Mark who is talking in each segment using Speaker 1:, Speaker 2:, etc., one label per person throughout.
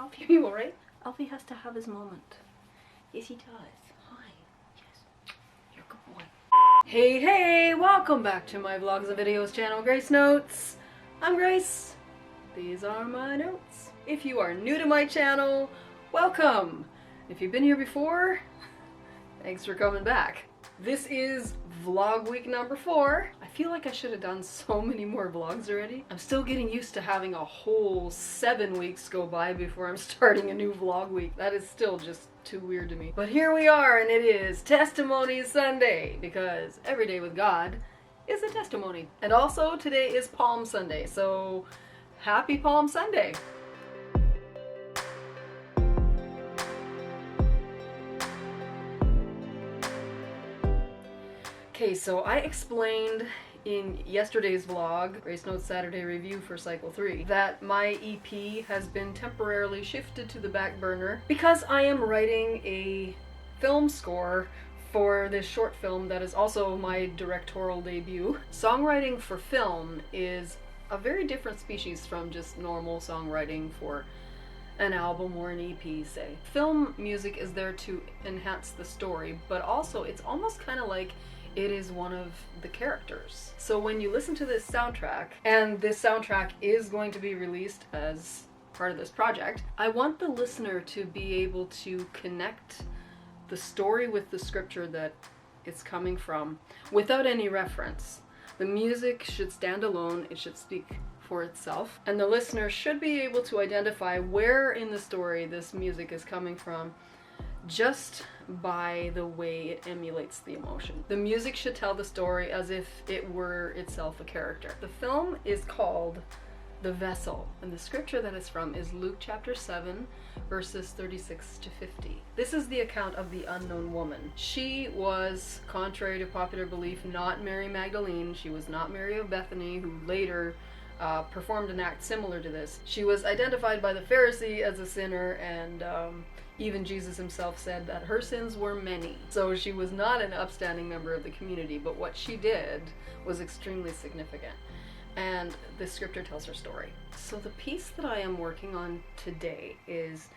Speaker 1: Alfie, are you alright? Alfie has to have his moment. Yes, he does. Hi. Yes. You're a good boy. Hey, hey! Welcome back to my vlogs and videos channel, Grace Notes. I'm Grace. These are my notes. If you are new to my channel, welcome. If you've been here before, thanks for coming back. This is vlog week number 4. I feel like I should have done so many more vlogs already. I'm still getting used to having a whole 7 weeks go by before I'm starting a new vlog week. That is still just too weird to me. But here we are, and it is Testimony Sunday, because every day with God is a testimony. And also today is Palm Sunday, so happy Palm Sunday. Okay, so I explained in yesterday's vlog, Grace Notes Saturday Review for Cycle 3, that my EP has been temporarily shifted to the back burner because I am writing a film score for this short film that is also my directorial debut. Songwriting for film is a very different species from just normal songwriting for an album or an EP, say. Film music is there to enhance the story, but also it's almost kind of like it is one of the characters. So when you listen to this soundtrack, and this soundtrack is going to be released as part of this project, I want the listener to be able to connect the story with the scripture that it's coming from without any reference. The music should stand alone, it should speak for itself, and the listener should be able to identify where in the story this music is coming from just by the way it emulates the emotion. The music should tell the story as if it were itself a character. The film is called The Vessel, and the scripture that it's from is Luke chapter 7, verses 36 to 50. This is the account of the unknown woman. She was, contrary to popular belief, not Mary Magdalene. She was not Mary of Bethany, who later performed an act similar to this. She was identified by the Pharisee as a sinner, and even Jesus himself said that her sins were many. So she was not an upstanding member of the community, but what she did was extremely significant. And the scripture tells her story. So the piece that I am working on today is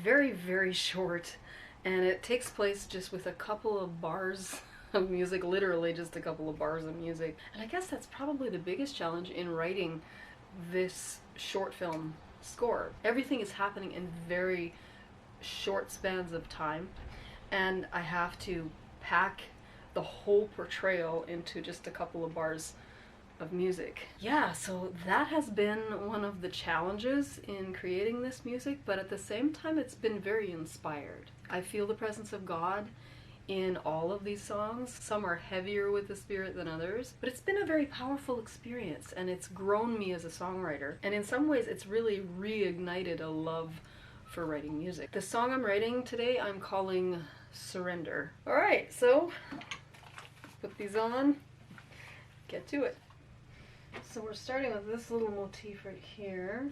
Speaker 1: very, very short, and it takes place just with a couple of bars of music, literally just a couple of bars of music. And I guess that's probably the biggest challenge in writing this short film score. Everything is happening in very short spans of time, and I have to pack the whole portrayal into just a couple of bars of music. Yeah, so that has been one of the challenges in creating this music, but at the same time it's been very inspired. I feel the presence of God in all of these songs. Some are heavier with the spirit than others, but it's been a very powerful experience, and it's grown me as a songwriter, and in some ways it's really reignited a love for writing music. The song I'm writing today I'm calling Surrender. Alright, so put these on, get to it. So we're starting with this little motif right here.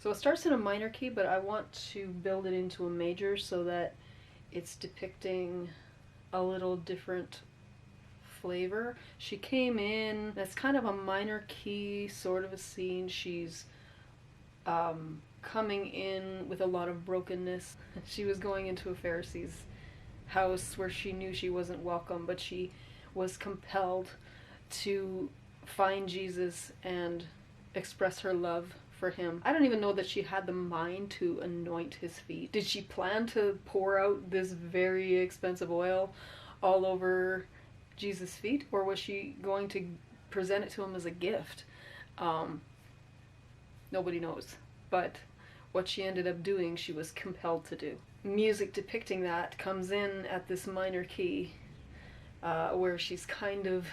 Speaker 1: So it starts in a minor key, but I want to build it into a major so that it's depicting a little different flavor. She came in, that's kind of a minor key sort of a scene. She's coming in with a lot of brokenness. She was going into a Pharisee's house where she knew she wasn't welcome, but she was compelled to find Jesus and express her love for him. I don't even know that she had the mind to anoint his feet. Did she plan to pour out this very expensive oil all over Jesus' feet, or was she going to present it to him as a gift? Nobody knows, but what she ended up doing, she was compelled to do. Music depicting that comes in at this minor key, where she's kind of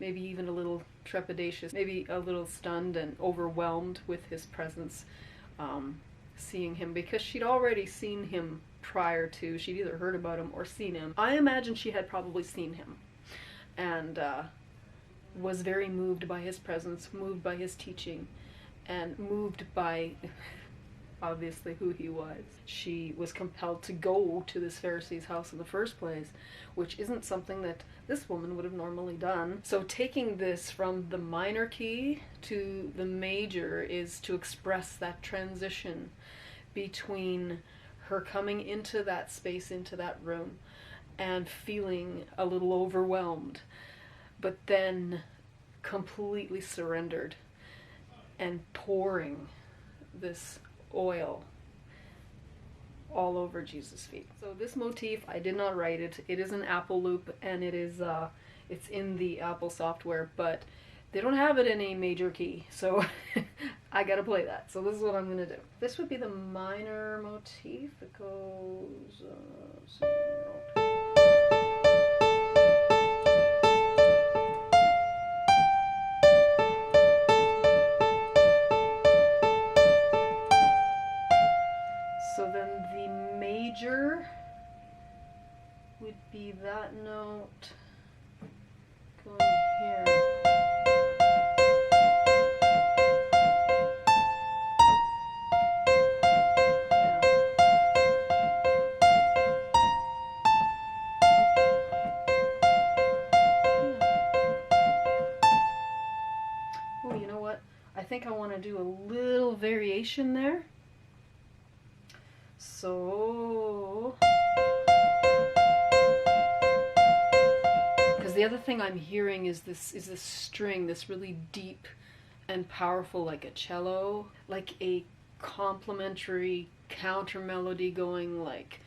Speaker 1: maybe even a little trepidatious, maybe a little stunned and overwhelmed with his presence, seeing him, because she'd already seen him prior to, she'd either heard about him or seen him. I imagine she had probably seen him, and was very moved by his presence, moved by his teaching, and moved by obviously who he was. She was compelled to go to this Pharisee's house in the first place, which isn't something that this woman would have normally done. So taking this from the minor key to the major is to express that transition between her coming into that space, into that room, and feeling a little overwhelmed, but then completely surrendered and pouring this oil all over Jesus' feet. So this motif, I did not write it. It is an Apple loop, and it is it's in the Apple software, but they don't have it in a major key, so I gotta play that. So this is what I'm gonna do. This would be the minor motif. It goes so then the major would be that note going here. Oh, you know what? I think I want to do a little variation there. So, because the other thing I'm hearing is this string, this really deep and powerful, like a cello, like a complementary counter melody going like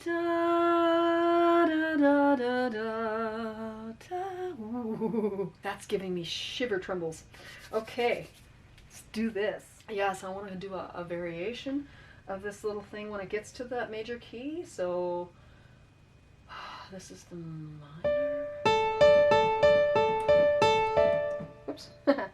Speaker 1: da da da da da da. Ooh, that's giving me shiver trembles. Okay, let's do this. Yes, I want to do a variation of this little thing when it gets to that major key. So this is the minor. Oops. Minor.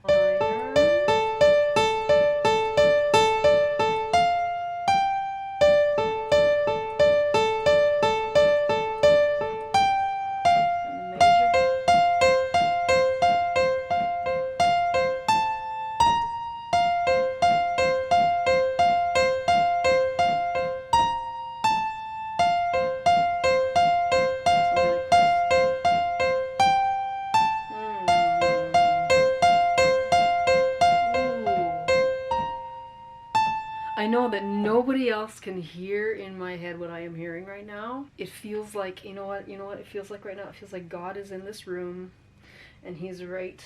Speaker 1: I know that nobody else can hear in my head what I am hearing right now. It feels like, you know what it feels like right now? It feels like God is in this room, and he's right.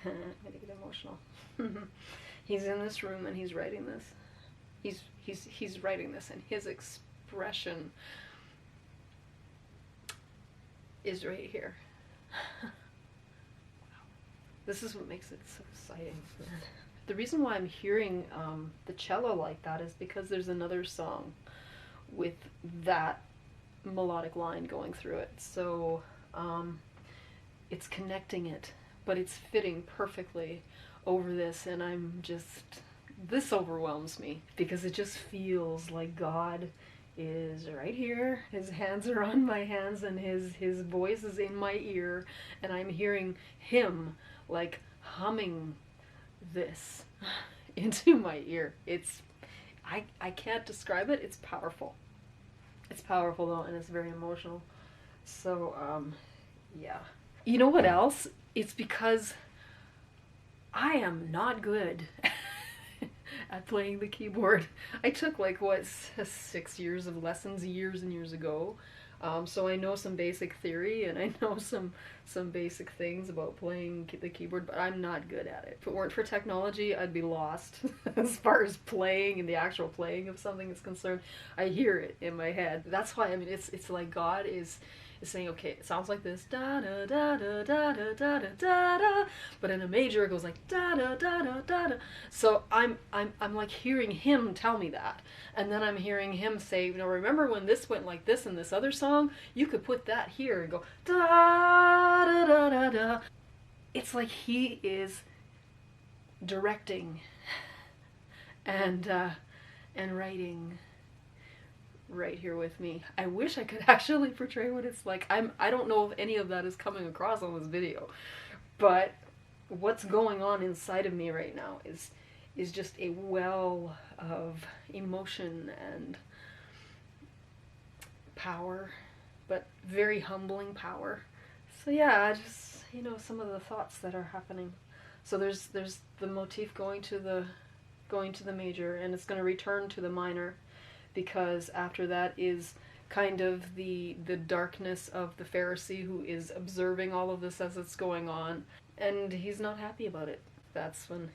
Speaker 1: I'm gonna get emotional. He's in this room and he's writing this. He's writing this, and his expression is right here. This is what makes it so exciting. The reason why I'm hearing the cello like that is because there's another song with that melodic line going through it. So it's connecting it, but it's fitting perfectly over this, and this overwhelms me because it just feels like God is right here. His hands are on my hands, and his voice is in my ear, and I'm hearing him like humming this into my ear. I can't describe it. It's powerful. It's powerful though, and it's very emotional. So yeah. You know what else? It's because I am not good at playing the keyboard. I took like 6 years of lessons years and years ago. So I know some basic theory, and I know some basic things about playing the keyboard, but I'm not good at it. If it weren't for technology, I'd be lost as far as playing and the actual playing of something is concerned. I hear it in my head. That's why, I mean, it's like God is saying, okay, it sounds like this, da da da da da da da da da da, but in a major it goes like da da da da da da. So I'm like hearing him tell me that, and then I'm hearing him say, you know, remember when this went like this in this other song? You could put that here and go da da da da da. It's like he is directing and writing right here with me. I wish I could actually portray what it's like. I don't know if any of that is coming across on this video, but what's going on inside of me right now is just a well of emotion and power, but very humbling power. So yeah, just, you know, some of the thoughts that are happening. So there's the motif going to the major, and it's going to return to the minor, because after that is kind of the darkness of the Pharisee who is observing all of this as it's going on, and he's not happy about it. That's when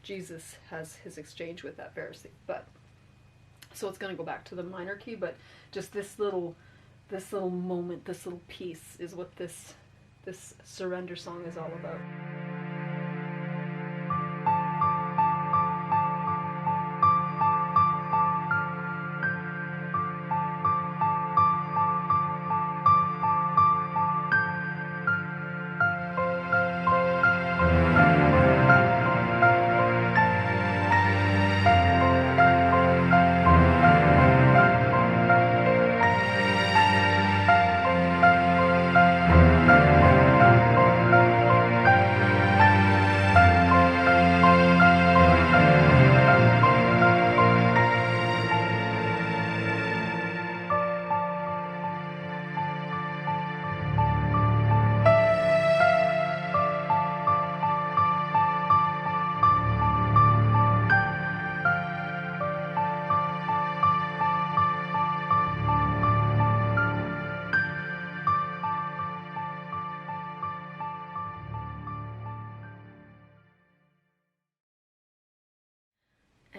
Speaker 1: Jesus has his exchange with that Pharisee. But so it's going to go back to the minor key, but just this little moment, this little piece is what this surrender song is all about.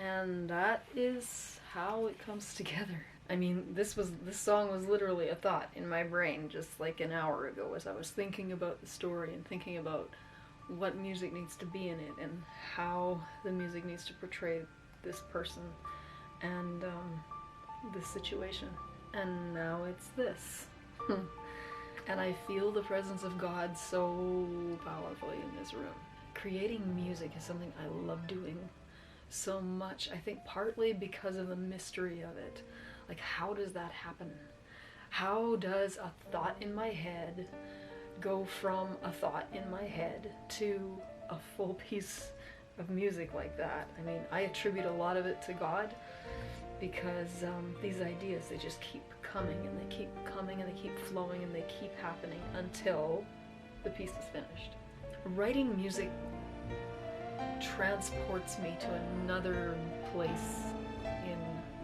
Speaker 1: And that is how it comes together. I mean, this song was literally a thought in my brain just like an hour ago as I was thinking about the story and thinking about what music needs to be in it and how the music needs to portray this person and this situation. And now it's this. And I feel the presence of God so powerfully in this room. Creating music is something I love doing so much. I think partly because of the mystery of it. Like, how does that happen? How does a thought in my head go from a thought in my head to a full piece of music like that? I mean, I attribute a lot of it to God, because these ideas, they just keep coming and they keep coming and they keep flowing and they keep happening until the piece is finished. Writing music transports me to another place in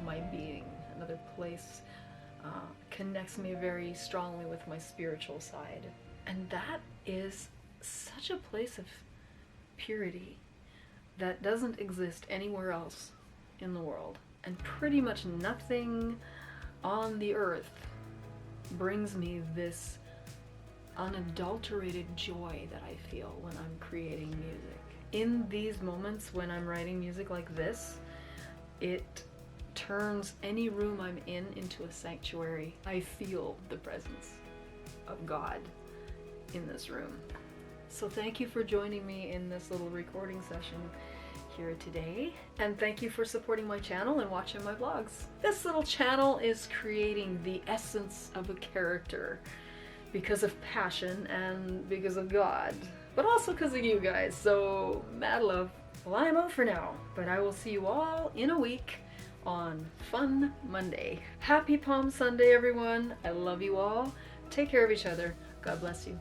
Speaker 1: my being, another place, connects me very strongly with my spiritual side. And that is such a place of purity that doesn't exist anywhere else in the world. And pretty much nothing on the earth brings me this unadulterated joy that I feel when I'm creating music. In these moments when I'm writing music like this, it turns any room I'm in into a sanctuary. I feel the presence of God in this room. So thank you for joining me in this little recording session here today, and thank you for supporting my channel and watching my vlogs. This little channel is creating the essence of a character because of passion and because of God, but also because of you guys, so mad love. Well, I'm out for now, but I will see you all in a week on Fun Monday. Happy Palm Sunday, everyone. I love you all. Take care of each other. God bless you.